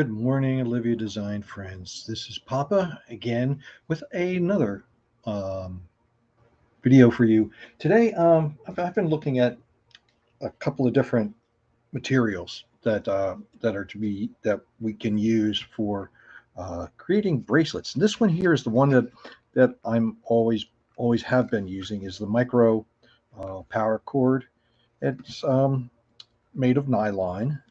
Good morning, Olivia Design friends. This is Papa again with another um, video for you. Today, I've been looking at a couple of different materials that are to be that we can use for creating bracelets. And this one here is the one that I'm always have been using is the micro power cord. It's made of nylon.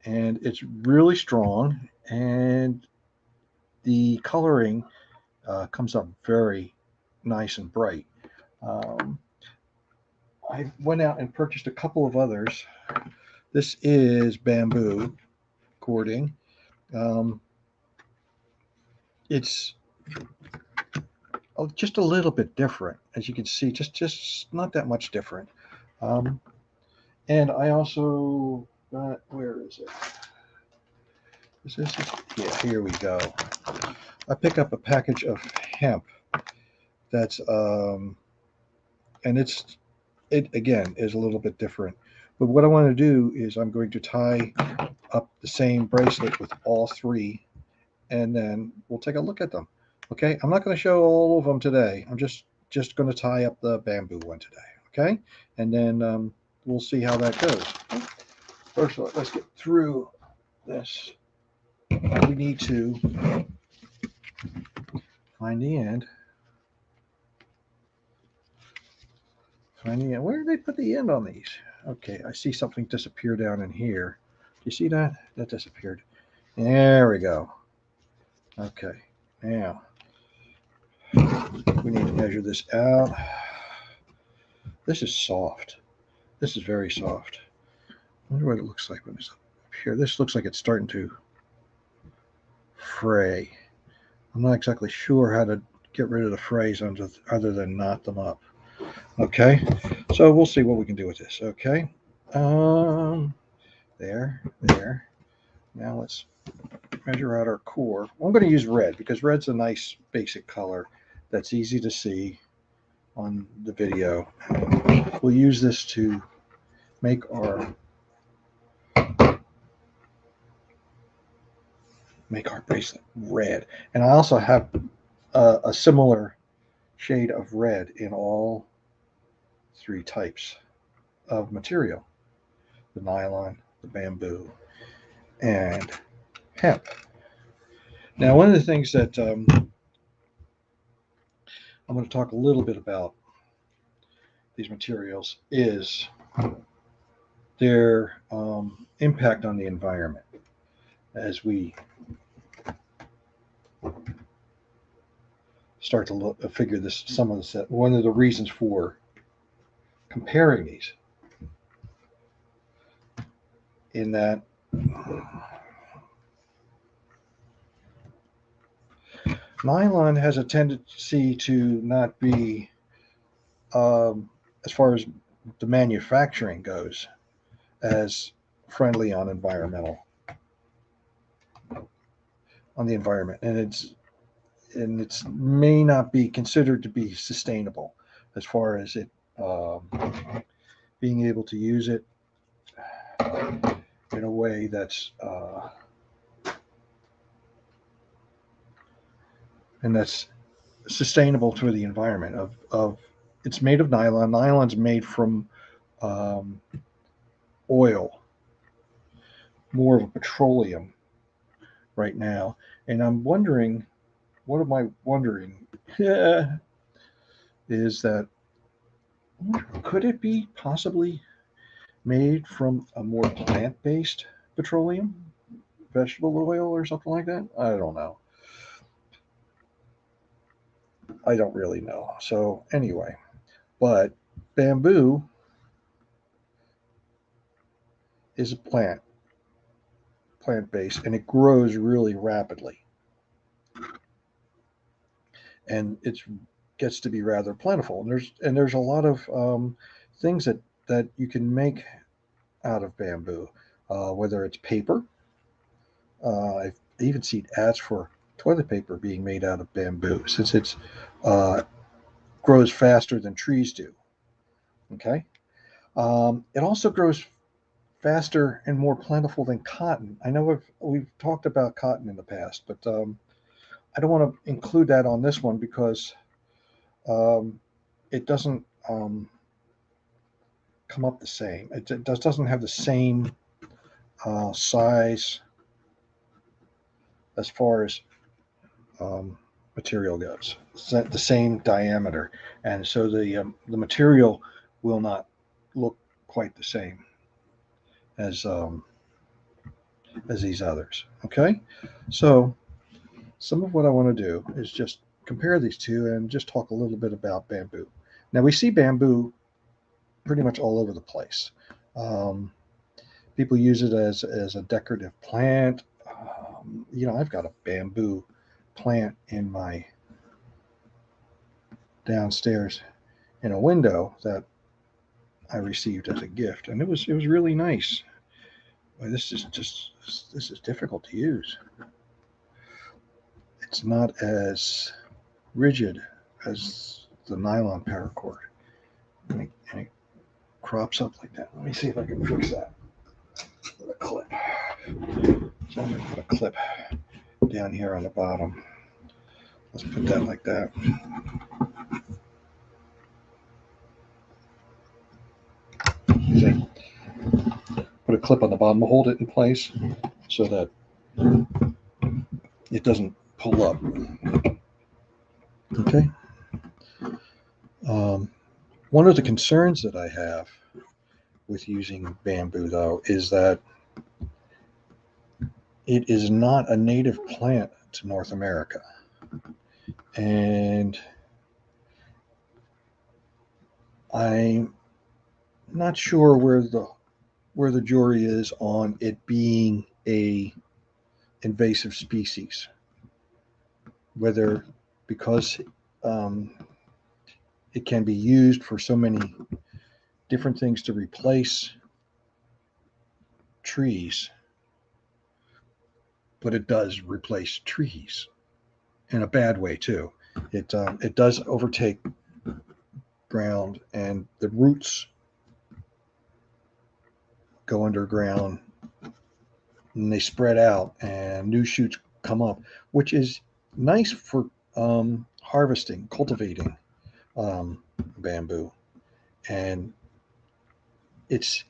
And it's really strong, and the coloring comes up very nice and bright. Um, I went out and purchased a couple of others. This is bamboo cording. Um, it's just a little bit different, as you can see, just not that much different. Um, and I also got, where is it? Is this it? Yeah, here we go. I pick up a package of hemp that's and it again is a little bit different, but what I want to do is I'm going to tie up the same bracelet with all three, and then we'll take a look at them. Okay, I'm not going to show all of them today. I'm just going to tie up the bamboo one today. Okay, and then we'll see how that goes. First of all, let's get through this. We need to find the end. Where did they put the end on these? Okay, I see something disappear down in here. Do you see that? That disappeared. There we go. Okay, now we need to measure this out. This is soft. This is very soft. I wonder what it looks like when it's up here. This looks like it's starting to fray. I'm not exactly sure how to get rid of the frays other than knot them up. Okay, so we'll see what we can do with this. Okay, there. Now let's measure out our core. I'm going to use red because red's a nice basic color that's easy to see on the video. We'll use this to make our bracelet red. And I also have a similar shade of red in all three types of material: the nylon, the bamboo, and hemp. Now, one of the things that I'm going to talk a little bit about these materials is their impact on the environment. As we start to figure this, some of this, one of the reasons for comparing these, in that nylon has a tendency to not be, as far as the manufacturing goes, as friendly on the environment, and it's may not be considered to be sustainable as far as it being able to use it in a way that's sustainable to the environment. Of It's made of nylon. Nylon's made from oil, more of a petroleum right now, and I'm wondering, what am I wondering? Is that, could it be possibly made from a more plant-based petroleum, vegetable oil or something like that? I don't know. I don't really know. So anyway, but bamboo is a plant-based, and it grows really rapidly, and it gets to be rather plentiful. And there's a lot of things that you can make out of bamboo, whether it's paper. I've even seen ads for toilet paper being made out of bamboo, since it's grows faster than trees do. Okay, it also grows faster and more plentiful than cotton. I know we've talked about cotton in the past, but I don't want to include that on this one because um, it doesn't come up the same. It doesn't have the same size as far as um, material goes. It's the same diameter, and so the material will not look quite the same as these others. Okay, so some of what I want to do is just compare these two and just talk a little bit about bamboo. Now we see bamboo pretty much all over the place. Um, People use it as a decorative plant. I've got a bamboo plant in my downstairs in a window that I received as a gift, and it was really nice. Well, this is difficult to use. It's not as rigid as the nylon paracord, and it crops up like that. Let me see if I can fix that with a clip. So I'm going to put a clip down here on the bottom. Let's put that like that. See? Put a clip on the bottom to hold it in place so that it doesn't pull up. Okay. One of the concerns that I have with using bamboo, though, is that it is not a native plant to North America. And I'm not sure where the jury is on it being a invasive species. Whether because it can be used for so many different things to replace trees, but it does replace trees in a bad way too. It does overtake ground, and the roots go underground, and they spread out, and new shoots come up, which is nice for harvesting, cultivating bamboo, and it's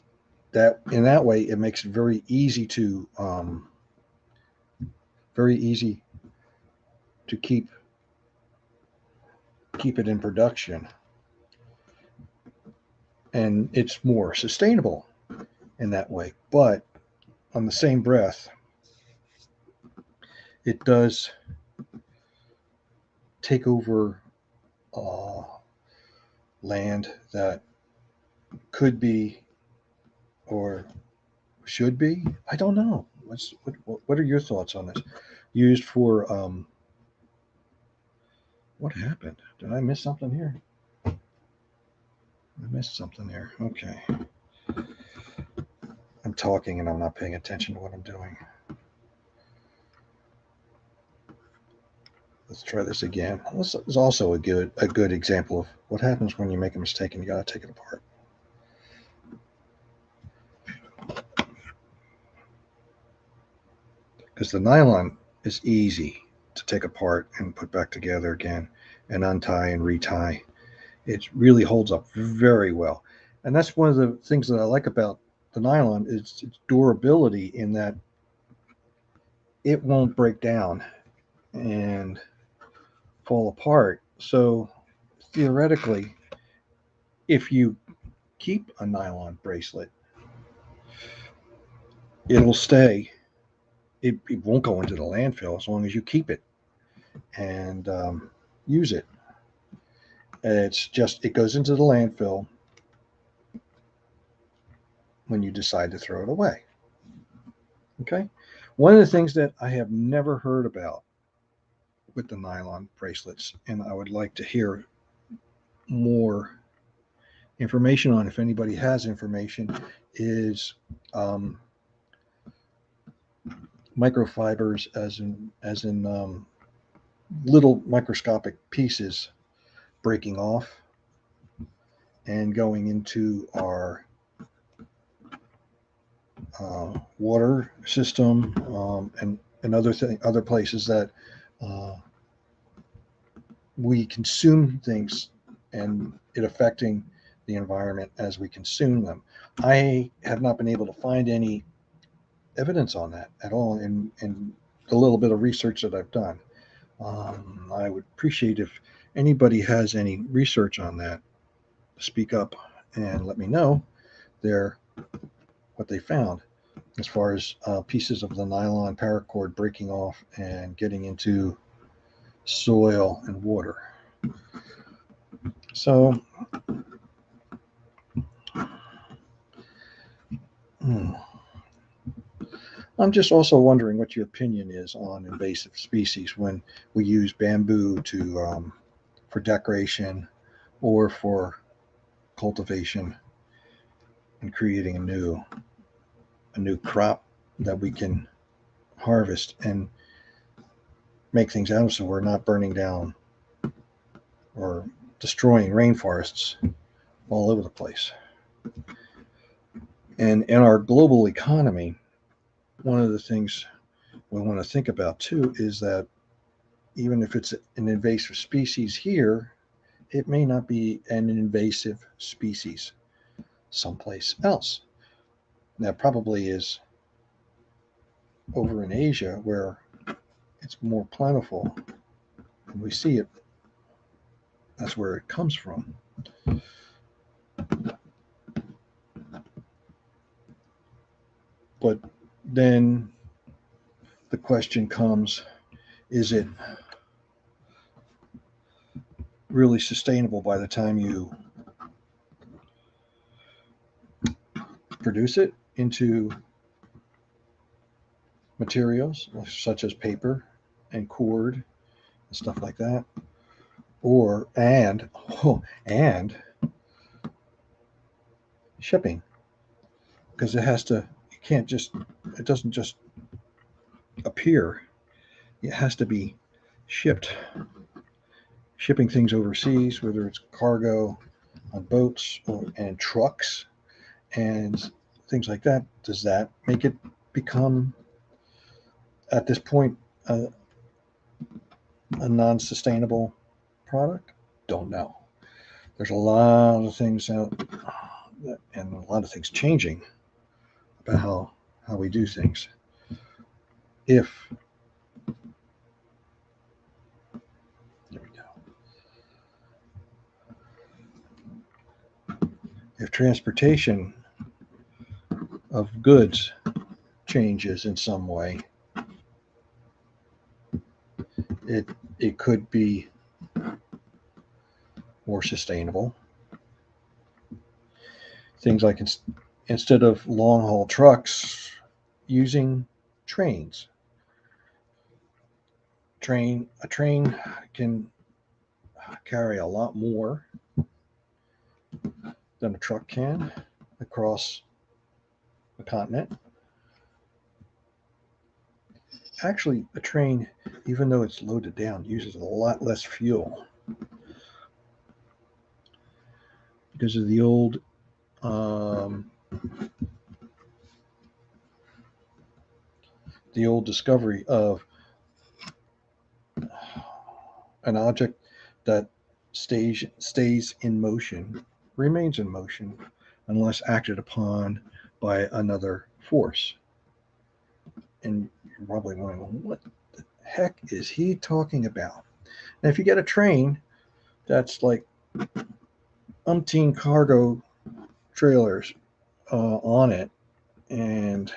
that in that way it makes it very easy to keep it in production, and it's more sustainable in that way. But on the same breath, it does take over uh, land that could be or should be. I don't know. What are your thoughts on this? Used for what happened? Did I miss something here? I missed something here. Okay. I'm talking and I'm not paying attention to what I'm doing. Let's try this again. This is also a good example of what happens when you make a mistake and you gotta take it apart. Because the nylon is easy to take apart and put back together again and untie and retie. It really holds up very well. And that's one of the things that I like about the nylon is its durability in that it won't break down and fall apart. So theoretically, if you keep a nylon bracelet, it'll stay. It won't go into the landfill as long as you keep it and use it. It goes into the landfill when you decide to throw it away. Okay. One of the things that I have never heard about with the nylon bracelets, and I would like to hear more information on, if anybody has information, is microfibers, as in little microscopic pieces breaking off and going into our water system, and other places that uh, we consume things and it affecting the environment as we consume them. I have not been able to find any evidence on that at all in the little bit of research that I've done. I would appreciate if anybody has any research on that, speak up and let me know their what they found as far as pieces of the nylon paracord breaking off and getting into soil and water. So, I'm just also wondering what your opinion is on invasive species when we use bamboo to for decoration or for cultivation and creating a new crop that we can harvest and make things out of, so we're not burning down or destroying rainforests all over the place. And in our global economy, one of the things we want to think about too is that even if it's an invasive species here, it may not be an invasive species someplace else. That probably is over in Asia where it's more plentiful and we see it. That's where it comes from. But then the question comes, is it really sustainable by the time you produce it into materials such as paper and cord and stuff like that? Or and shipping, because it doesn't just appear. It has to be shipped. Shipping things overseas, whether it's cargo on boats and trucks and things like that, does that make it become, at this point, a non-sustainable product? Don't know. There's a lot of things out and a lot of things changing about how we do things. If there we go. If transportation of goods changes in some way, it could be more sustainable. Things like instead of long haul trucks, using trains. A train can carry a lot more than a truck can across the continent. Actually, a train, even though it's loaded down, uses a lot less fuel because of the old discovery of an object that stays in motion, remains in motion, unless acted upon by another force. And you're probably wondering, what the heck is he talking about? And if you get a train that's like umpteen cargo trailers on it, and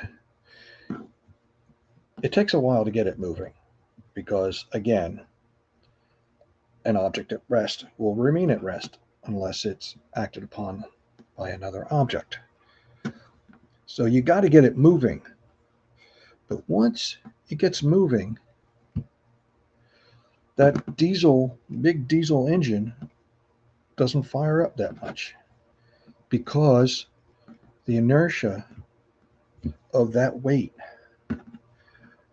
it takes a while to get it moving because, again, an object at rest will remain at rest unless it's acted upon by another object. So you got to get it moving. But once it gets moving, that big diesel engine doesn't fire up that much because the inertia of that weight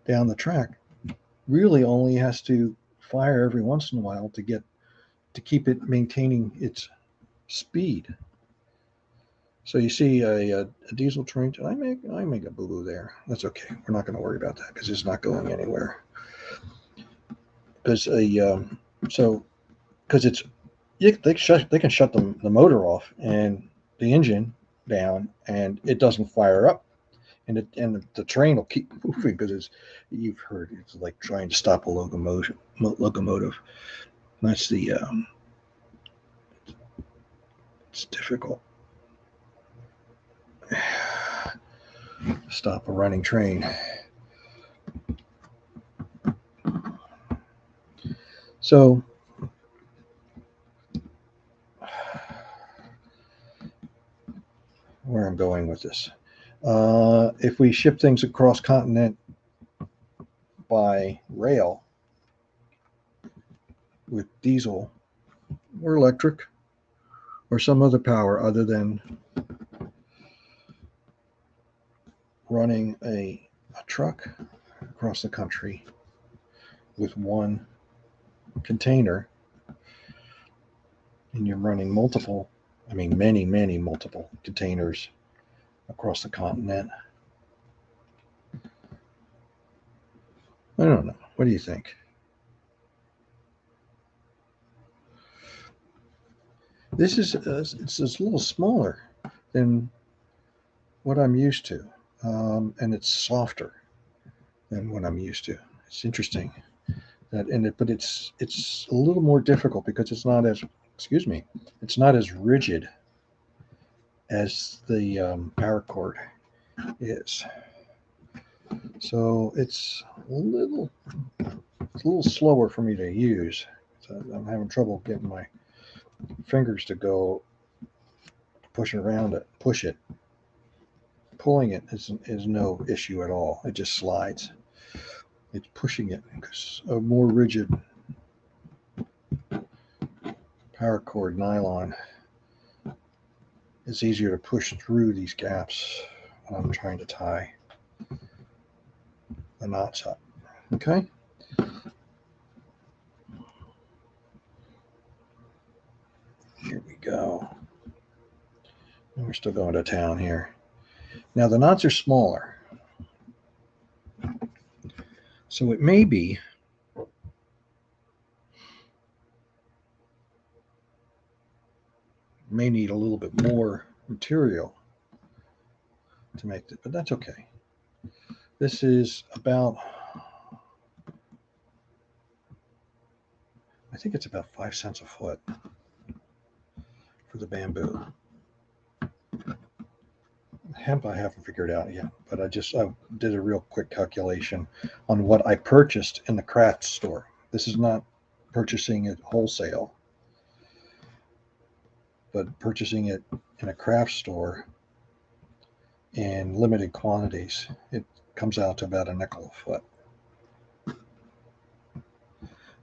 down the track really only has to fire every once in a while to keep it maintaining its speed. So you see a diesel train. Did I make a boo-boo there? That's okay. We're not going to worry about that because it's not going anywhere. Because so because it's they can shut the motor off and the engine down, and it doesn't fire up, and the train will keep moving because you've heard it's like trying to stop a locomotive. That's the it's difficult. Stop a running train. So where I'm going with this. If we ship things across continent by rail with diesel or electric or some other power other than running a truck across the country with one container, and you're running many multiple containers across the continent. I don't know. What do you think? This is it's a little smaller than what I'm used to, and it's softer than what I'm used to. It's interesting but it's a little more difficult because it's not as rigid as the paracord is. So it's a little slower for me to use. So I'm having trouble getting my fingers to go push it. Pulling it is no issue at all. It just slides. It's pushing it because a more rigid paracord nylon is easier to push through these gaps when I'm trying to tie the knots up. Okay. Here we go. And we're still going to town here. Now the knots are smaller. So it may need a little bit more material to make it, but that's okay. This is about, I think it's about 5 cents a foot for the bamboo. Hemp I haven't figured out yet, but I did a real quick calculation on what I purchased in the craft store. This is not purchasing it wholesale, but purchasing it in a craft store in limited quantities. It comes out to about a nickel a foot,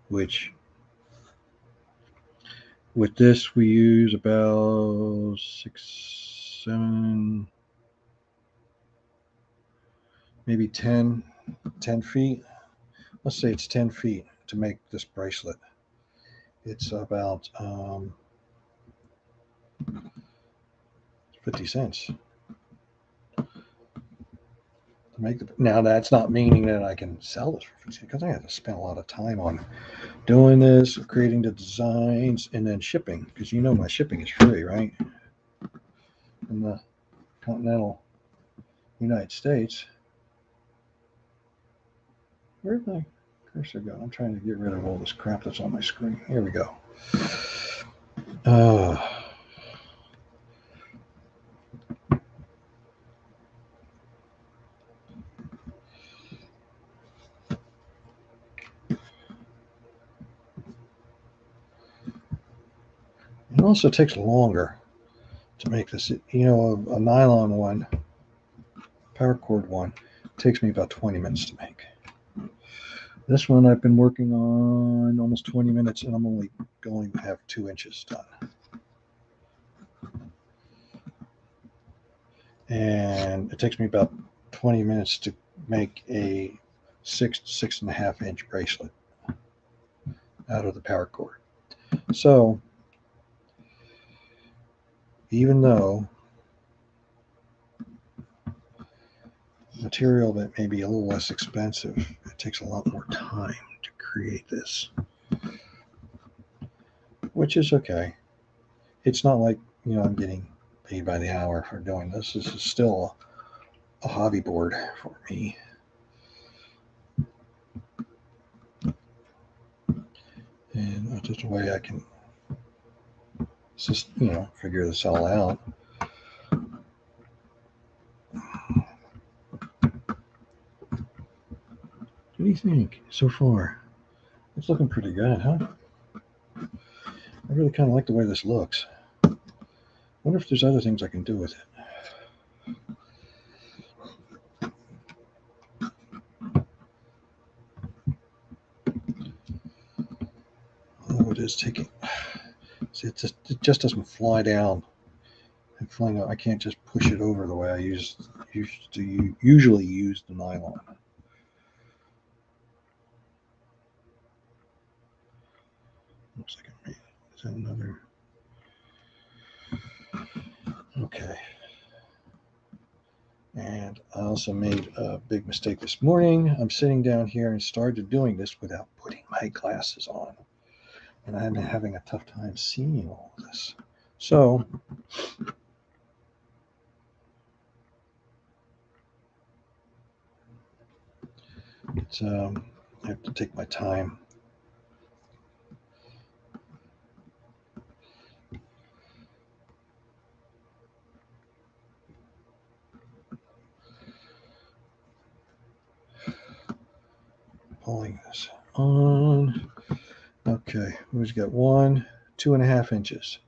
which with this we use about 6, 7, maybe 10 feet. Let's say it's 10 feet to make this bracelet. It's about 50 cents to make now that's not meaning that I can sell this for 50 because I have to spend a lot of time on doing this, creating the designs, and then shipping, because my shipping is free, right? In the continental United States. Where'd my cursor go? I'm trying to get rid of all this crap that's on my screen. Here we go. It also takes longer to make this. A nylon one, paracord one, takes me about 20 minutes to make. This one I've been working on almost 20 minutes, and I'm only going to have 2 inches done. And it takes me about 20 minutes to make a 6.5 inch bracelet out of the paracord. So even though material that may be a little less expensive. It takes a lot more time to create this, which is okay. It's not like, I'm getting paid by the hour for doing this. This is still a hobby board for me. And just a way I can just, figure this all out. What do you think so far? It's looking pretty good, huh? I really kind of like the way this looks. I wonder if there's other things I can do with it. Oh, it is taking. See, it just doesn't fly down and flying out. I can't just push it over the way I usually use the nylon. Looks like I made. Is that another? Okay. And I also made a big mistake this morning. I'm sitting down here and started doing this without putting my glasses on. And I've been having a tough time seeing all of this. So it's I have to take my time. Pulling this on. Okay, we've got 2.5 inches.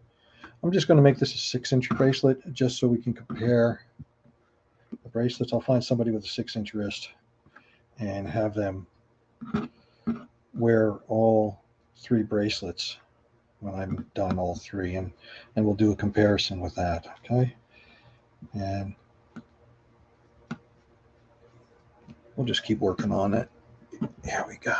I'm just going to make this a 6-inch bracelet just so we can compare the bracelets. I'll find somebody with a 6-inch wrist and have them wear all 3 bracelets when I'm done all 3, and we'll do a comparison with that. Okay, and we'll just keep working on it. Here we go.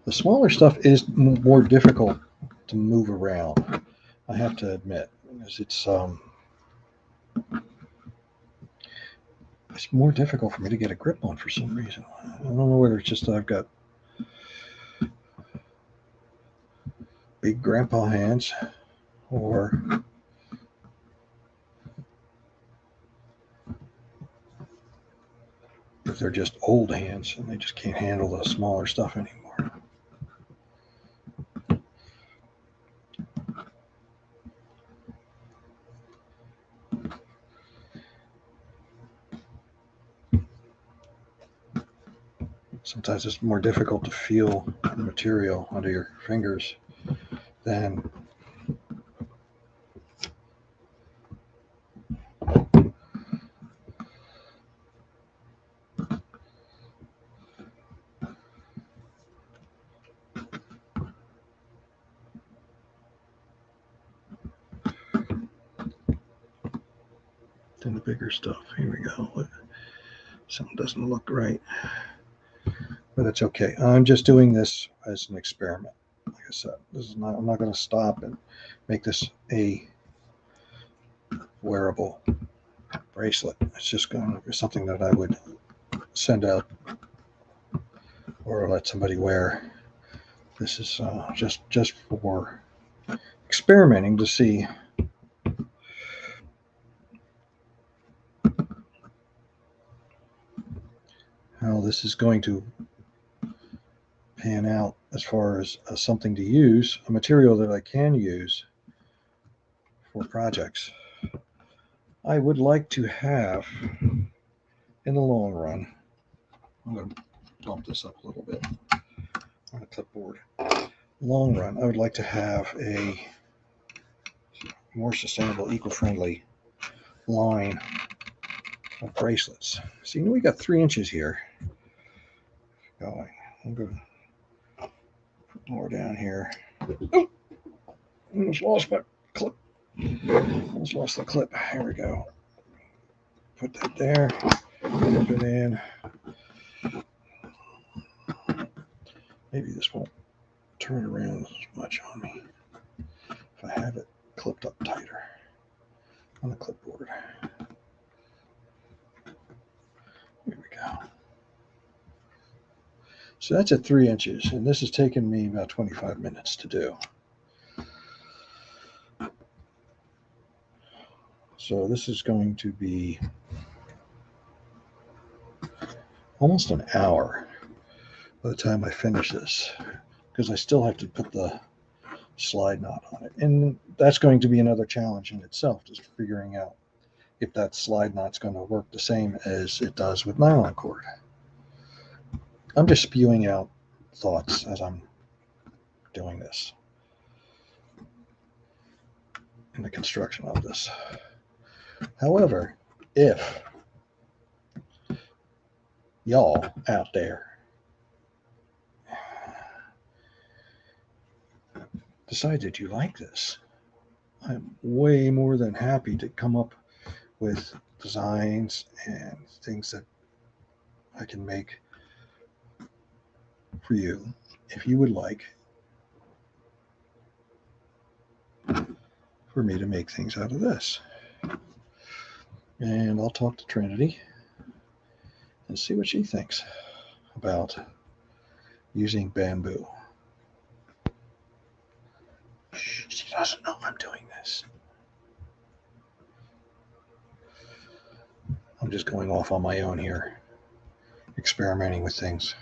The smaller stuff is more difficult to move around, I have to admit, because it's more difficult for me to get a grip on for some reason. I don't know whether it's just that I've got big grandpa hands or if they're just old hands and they just can't handle the smaller stuff anymore. Sometimes it's more difficult to feel the material under your fingers than the bigger stuff. Here we go. Something doesn't look right, but it's okay. I'm just doing this as an experiment. Like I said, I'm not going to stop and make this a wearable bracelet. It's just going to be something that I would send out or let somebody wear. This is just for experimenting to see how this is going to pan out as far as something to use, a material that I can use for projects. I would like to have, in the long run, I'm going to bump this up a little bit on a clipboard. Long run, I would like to have a more sustainable, eco-friendly line of bracelets. See, we got 3 inches here going. I'm going to put more down here. Oh, almost lost my clip. Almost lost the clip. Here we go. Put that there. Put it in. Maybe this won't turn around as much on me if I have it clipped up tighter on the clipboard. Here we go. So that's at 3 inches, and this has taken me about 25 minutes to do. So this is going to be almost an hour by the time I finish this, because I still have to put the slide knot on it. And that's going to be another challenge in itself, just figuring out if that slide knot's going to work the same as it does with nylon cord. I'm just spewing out thoughts as I'm doing this in the construction of this. However, if y'all out there decide that you like this, I'm way more than happy to come up with designs and things that I can make for you if you would like for me to make things out of this. And I'll talk to Trinity and see what she thinks about using bamboo. She doesn't know I'm doing this. I'm just going off on my own here, experimenting with things.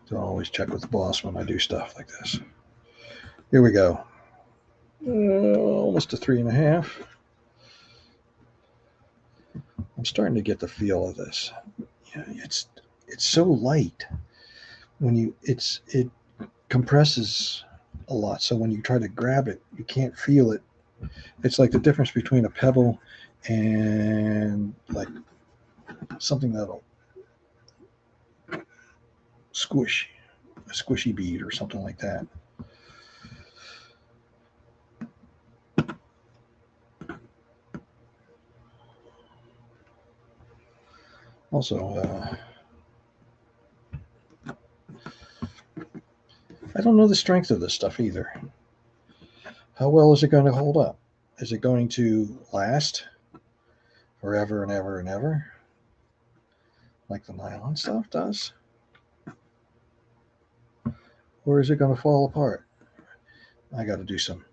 Don't always check with the boss when I do stuff like this. Here we go. Almost a 3.5. I'm starting to get the feel of this. Yeah, it's so light when it compresses a lot. So when you try to grab it, you can't feel it. It's like the difference between a pebble and like something that'll squish, a squishy bead or something like that. Also, I don't know the strength of this stuff either. How well is it going to hold up? Is it going to last forever and ever and ever, like the nylon stuff does? Or is it going to fall apart? I got to do some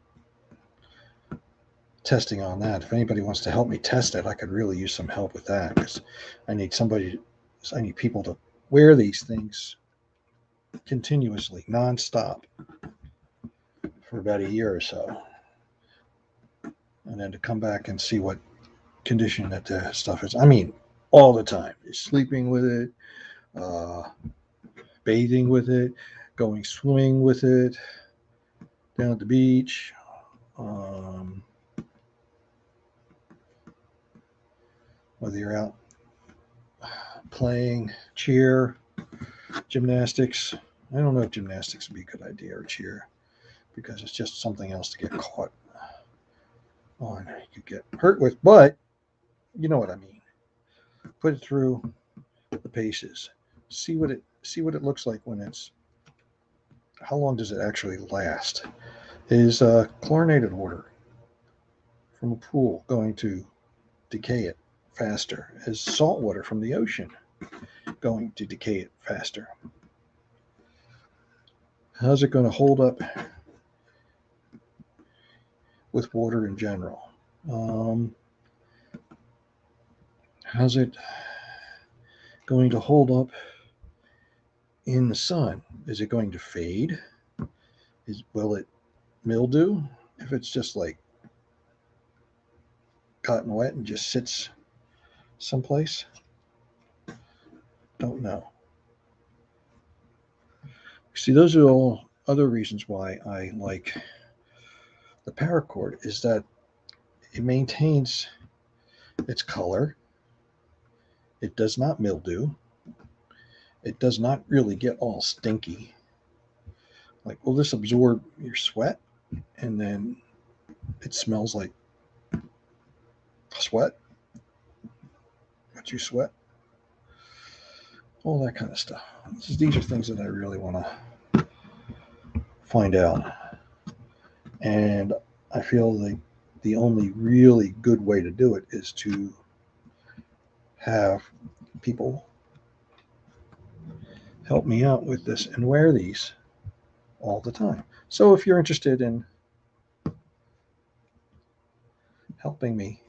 testing on that. If anybody wants to help me test it, I could really use some help with that, because I need people to wear these things continuously, nonstop, for about a year or so, and then to come back and see what condition that the stuff is. I mean, all the time. Sleeping with it, bathing with it, going swimming with it, down at the beach. Whether you're out playing cheer, gymnastics. I don't know if gymnastics would be a good idea, or cheer, because it's just something else to get caught on. You could get hurt with, but you know what I mean. Put it through the paces. See what it looks like when it's. How long does it actually last? Is chlorinated water from a pool going to decay it faster? Is salt water from the ocean going to decay it faster? How's it going to hold up with water in general? How's it going to hold up in the sun? Is it going to fade? Will it mildew if it's just like gotten wet and just sits someplace? Don't know. See, those are all other reasons why I like the paracord, is that it maintains its color. It does not mildew. It does not really get all stinky. Like, will this absorb your sweat? And then it smells like sweat? What you sweat? all that kind of stuff. These are things that I really want to find out. And I feel like the only really good way to do it is to have people help me out with this and wear these all the time. So if you're interested in helping me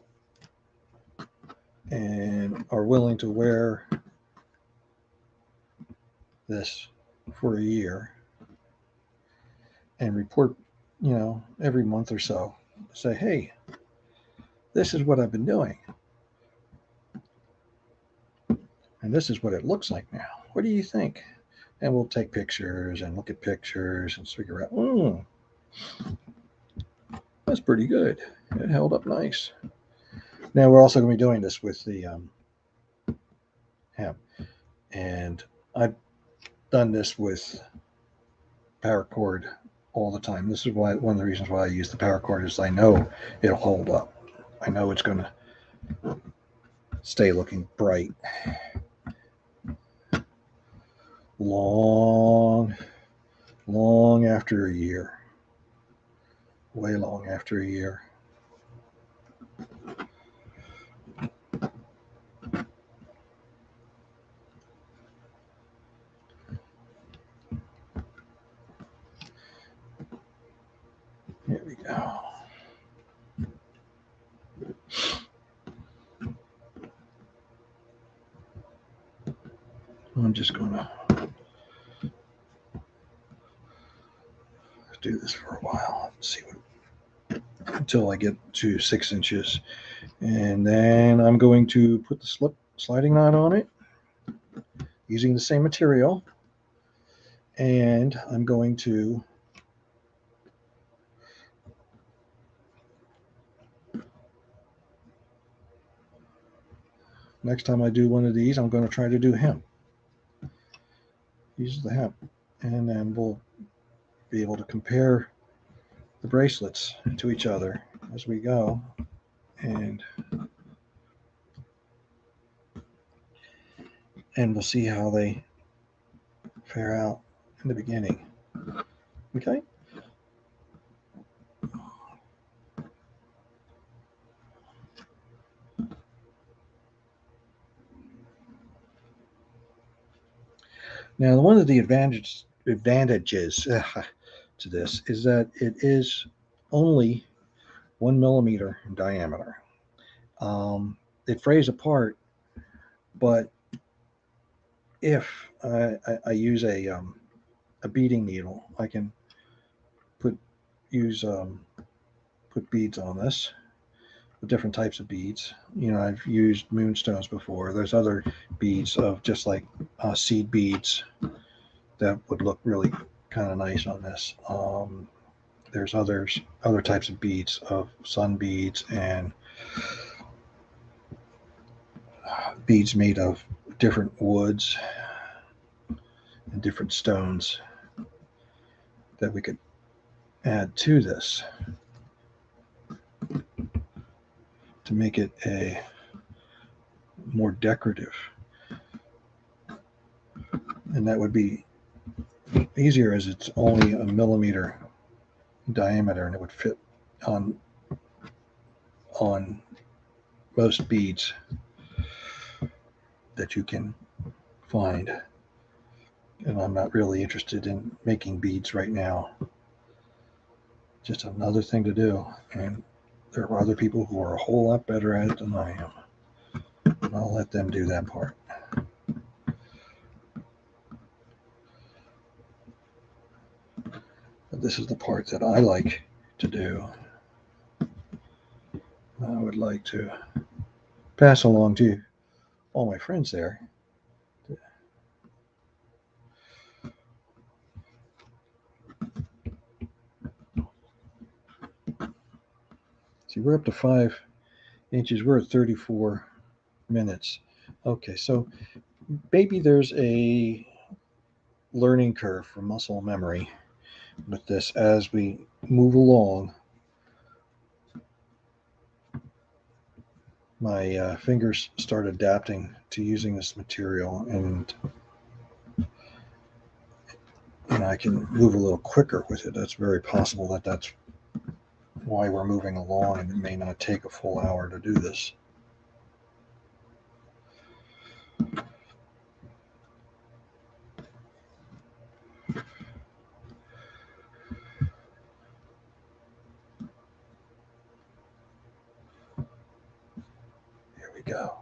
and are willing to wear this for a year and report, every month or so, say, hey, this is what I've been doing. And this is what it looks like now. What do you think? And we'll take pictures and look at pictures and figure out, that's pretty good. It held up nice. Now we're also going to be doing this with the hemp. And I've done this with paracord all the time. This is why one of the reasons why I use the paracord is I know it'll hold up. I know it's going to stay looking bright long after a year. Way long after a year. Here we go. I'm just going to do this for a while. See until I get to 6 inches. And then I'm going to put the sliding knot on it using the same material. And I'm going to next time I do one of these, I'm going to try to do hemp. Use the hemp. And then we'll be able to compare the bracelets to each other as we go. And we'll see how they fare out in the beginning. Okay? Now, one of the advantages to this is that it is only 1 millimeter in diameter. It frays apart, but if I use a beading needle, I can put beads on this, the different types of beads. I've used moonstones before. There's other beads of just like seed beads that would look really kind of nice on this. There's other types of beads of sun beads and beads made of different woods and different stones that we could add to this to make it a more decorative. And that would be easier as it's only a millimeter diameter and it would fit on most beads that you can find. And I'm not really interested in making beads right now. Just another thing to do. And there are other people who are a whole lot better at it than I am. And I'll let them do that part. But this is the part that I like to do. I would like to pass along to all my friends there. See, we're up to 5 inches. We're at 34 minutes. Okay, so maybe there's a learning curve for muscle memory with this as we move along. My fingers start adapting to using this material, and and I can move a little quicker with it. That's very possible that that's why we're moving along, and it may not take a full hour to do this. Here we go.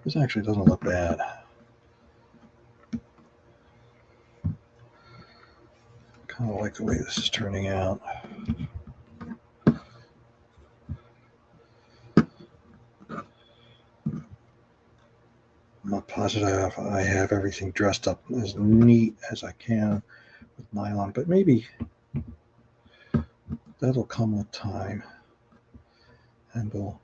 This actually doesn't look bad. Kind of like the way this is turning out. I'm not positive I have everything dressed up as neat as I can with nylon, but maybe that'll come with time, and we'll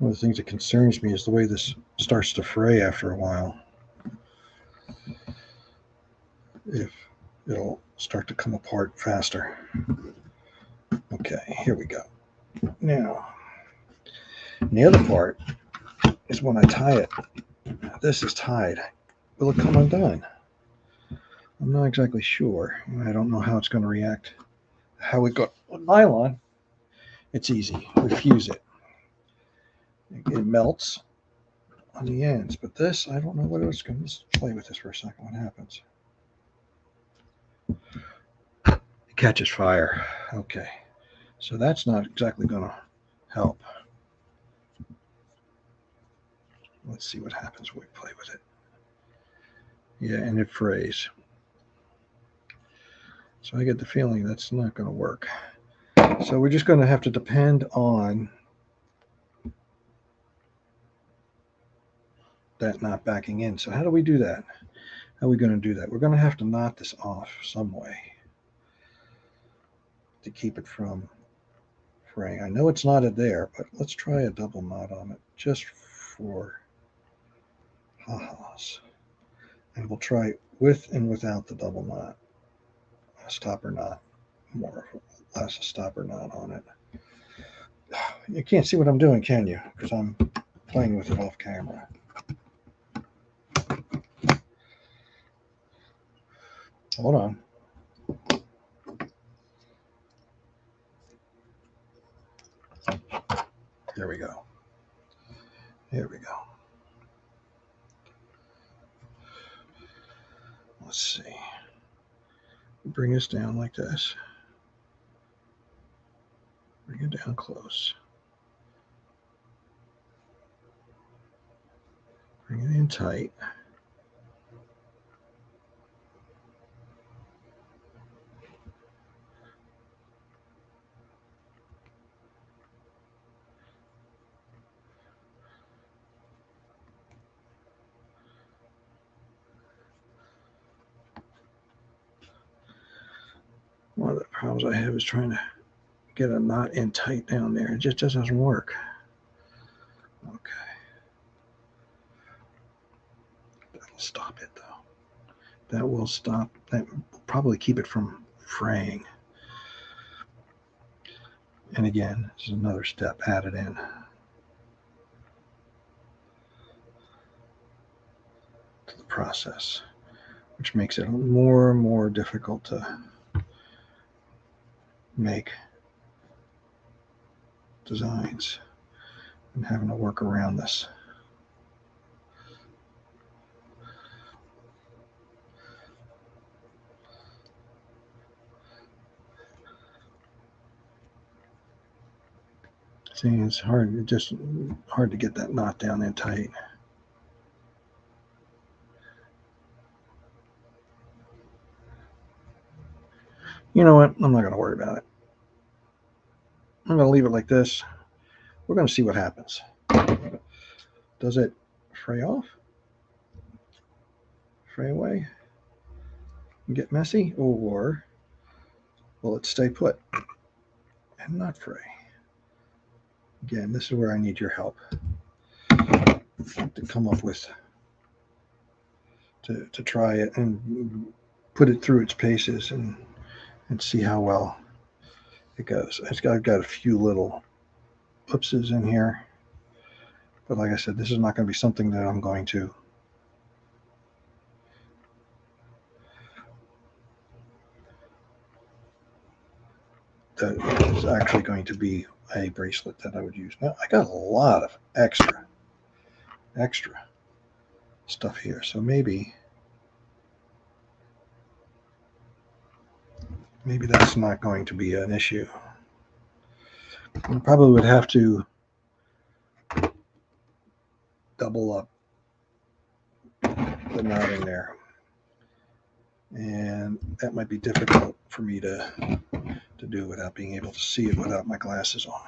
one of the things that concerns me is the way this starts to fray after a while. If it'll start to come apart faster. Okay, here we go. Now, the other part is when I tie it. This is tied. Will it come undone? I'm not exactly sure. I don't know how it's going to react. How it got with nylon, it's easy. We fuse it. It melts on the ends, but this, I don't know what it's going to. Let's play with this for a second. What happens? It catches fire. Okay, so that's not exactly going to help. Let's see what happens when we play with it. Yeah, and it frays. So I get the feeling that's not going to work. So we're just going to have to depend on that not backing in. So how do we do that? How are we going to do that? We're going to have to knot this off some way to keep it from fraying. I know it's knotted there, but let's try a double knot on it just for ha-has. And we'll try with and without the double knot. A stopper knot, more or less a stopper knot on it. You can't see what I'm doing, can you? Because I'm playing with it off camera. Hold on. There we go. Here we go. Let's see. Bring this down like this. Bring it down close. Bring it in tight. One of the problems I have is trying to get a knot in tight down there. It just doesn't work. Okay. That'll stop it, though. That will stop. That will probably keep it from fraying. And again, this is another step added in. To the process, which makes it more and more difficult to make designs and having to work around this. See, it's hard, just hard to get that knot down in tight. You know what? I'm not going to worry about it. I'm going to leave it like this. We're going to see what happens. Does it fray off? Fray away? And get messy? Or will it stay put and not fray? Again, this is where I need your help to come up with, to try it and put it through its paces and see how well it goes. I've got a few little oopses in here, but like I said, this is not going to be something that I'm going to that is actually going to be a bracelet that I would use. Now, I got a lot of extra stuff here, so maybe that's not going to be an issue. I probably would have to double up the knot in there, and that might be difficult for me to do without being able to see it without my glasses on.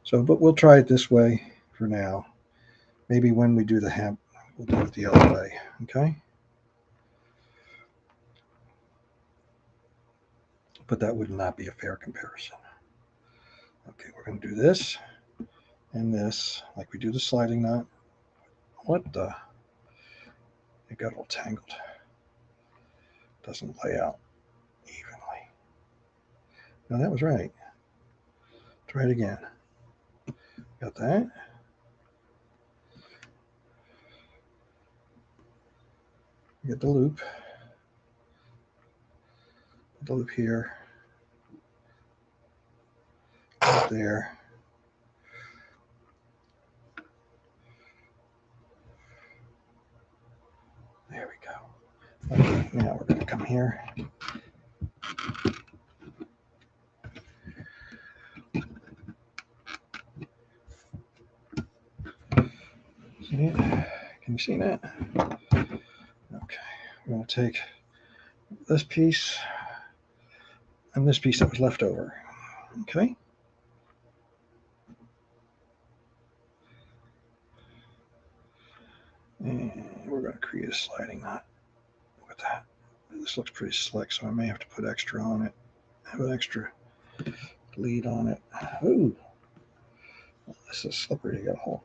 So, but we'll try it this way for now. Maybe when we do the hem, we'll do it the other way, okay? But that would not be a fair comparison. Okay, we're going to do this and this, like we do the sliding knot. What the? It got all tangled. Doesn't lay out evenly. No, that was right. Try it again. Got that? Get the loop. Put the loop here. Right there. There we go. Okay, now we're going to come here. See it? Can you see that? Okay, we're going to take this piece and this piece that was left over. Okay. And we're going to create a sliding knot with that. This looks pretty slick, so I may have to put extra on it. Have an extra lead on it. Ooh, this is slippery to get a hold of.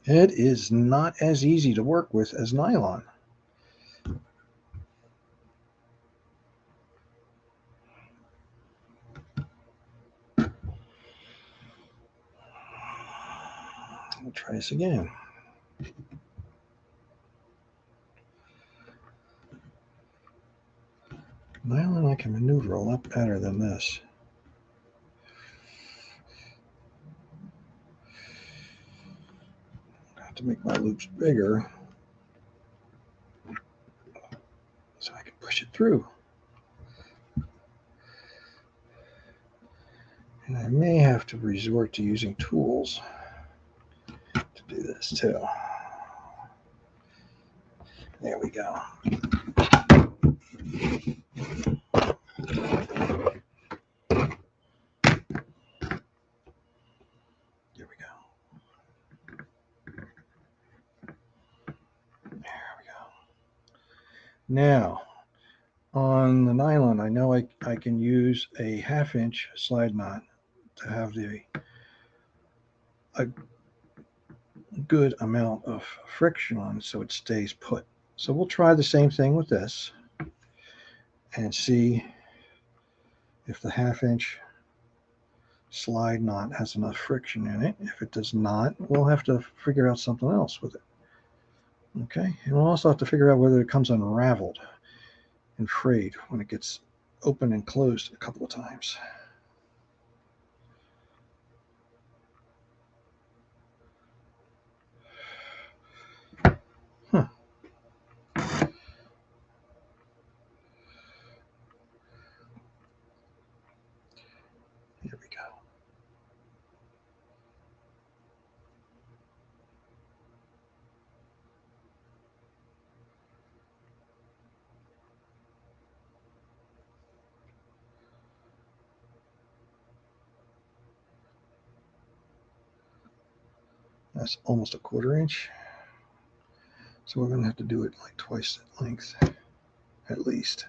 It is not as easy to work with as nylon. We'll try this again. Nylon I can maneuver a lot better than this. I have to make my loops bigger so I can push it through. And I may have to resort to using tools to do this too. There we go. There we go. There we go. Now, on the nylon, I know I can use a 1/2 inch slide knot to have a good amount of friction on so it stays put. So we'll try the same thing with this and see if the 1/2 inch slide knot has enough friction in it. If it does not, we'll have to figure out something else with it. Okay, and we'll also have to figure out whether it comes unraveled and frayed when it gets open and closed a couple of times. Huh. Here we go. That's almost a 1/4 inch. So we're going to have to do it like twice that length, at least.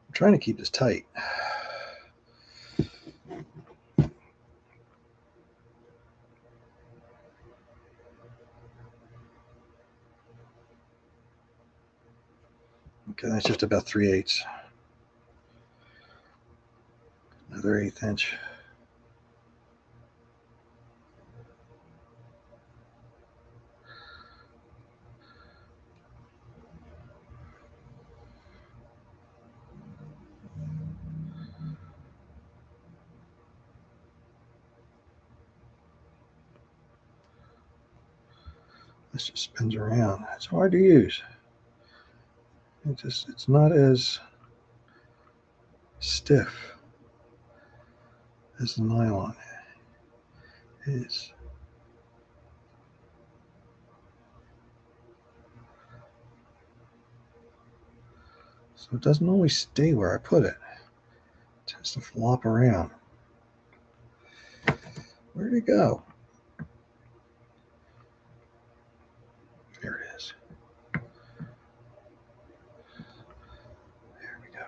I'm trying to keep this tight. Okay, that's just about 3/8. Another 1/8 inch. This just spins around. It's hard to use. It's not as stiff as the nylon is. So it doesn't always stay where I put it. It tends to flop around. Where'd it go? There it is. There we go.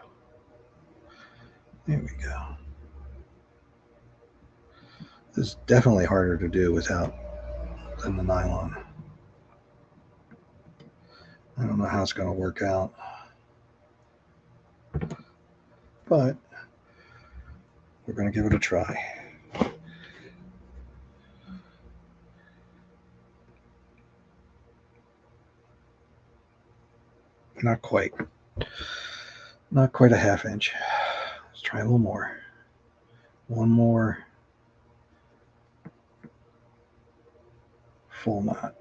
There we go. This is definitely harder to do than the nylon. I don't know how it's going to work out. But we're going to give it a try. Not quite. Not quite a 1/2 inch. Let's try a little more. One more full knot.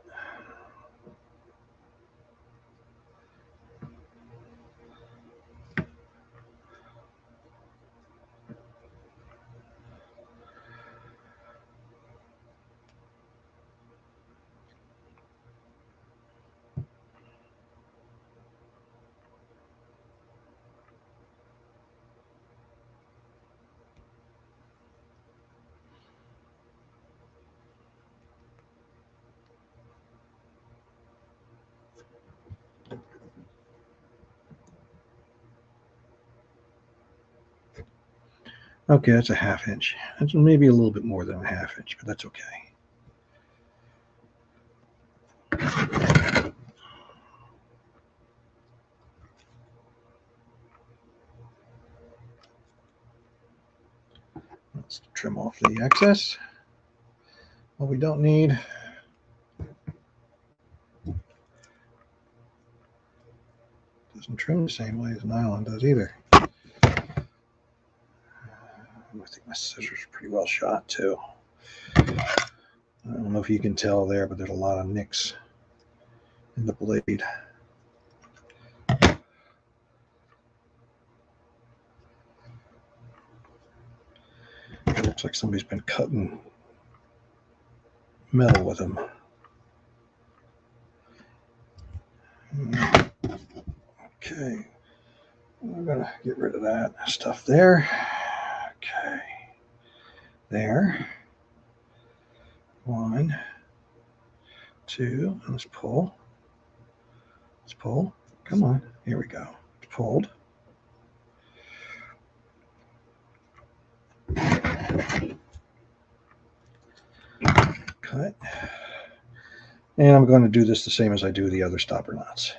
Okay, that's a 1/2 inch. That's maybe a little bit more than a 1/2 inch, but that's okay. Let's trim off the excess. What we don't need. Doesn't trim the same way as nylon does either. I think my scissors are pretty well shot too. I don't know if you can tell there, but there's a lot of nicks in the blade. It looks like somebody's been cutting metal with them. Okay, I'm gonna get rid of that stuff there. Okay, there. 1, 2, let's pull. Let's pull. Come on, here we go. It's pulled. Cut. And I'm going to do this the same as I do the other stopper knots.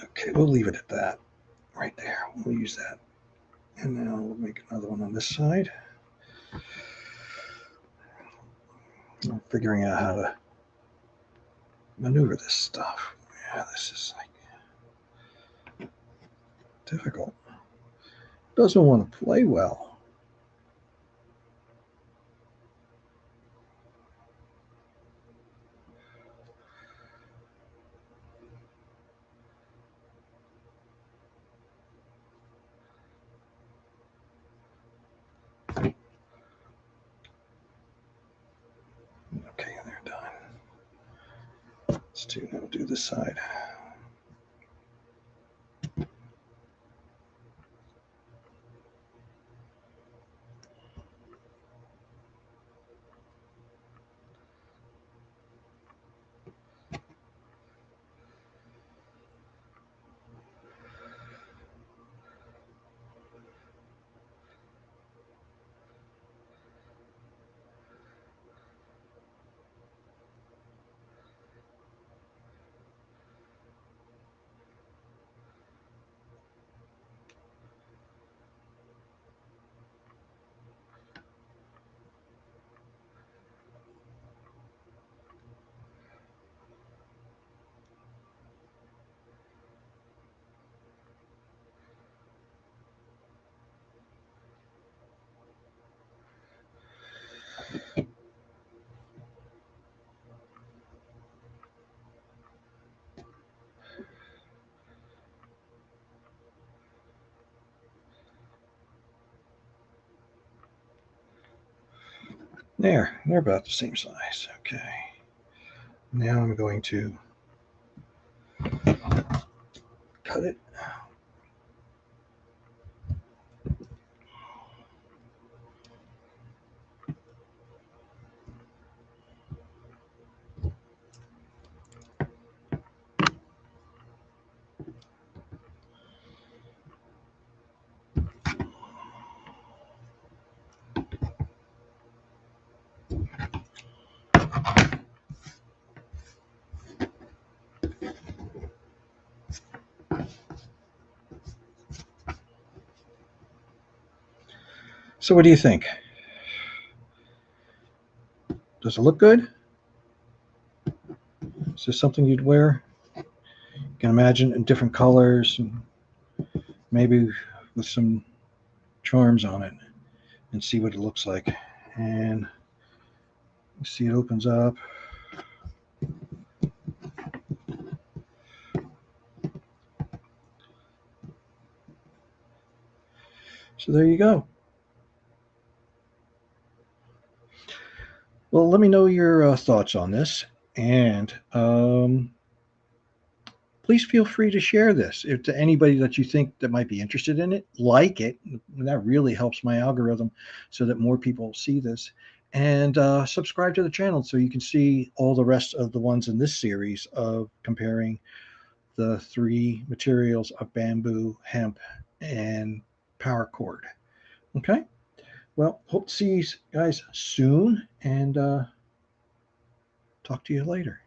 Okay, we'll leave it at that. Right there. We'll use that. And now we'll make another one on this side. I'm figuring out how to maneuver this stuff. Yeah, this is like difficult. Doesn't want to play well. Okay, they're done. Let's do this side. There, they're about the same size. Okay. Now I'm going to cut it. So what do you think? Does it look good? Is this something you'd wear? You can imagine in different colors and maybe with some charms on it and see what it looks like. And you see it opens up. So there you go. Well, let me know your thoughts on this, and please feel free to share this if to anybody that you think that might be interested in it. Like it. That really helps my algorithm so that more people see this. And subscribe to the channel so you can see all the rest of the ones in this series of comparing the three materials of bamboo, hemp, and paracord. Okay. Well, hope to see you guys soon, and talk to you later.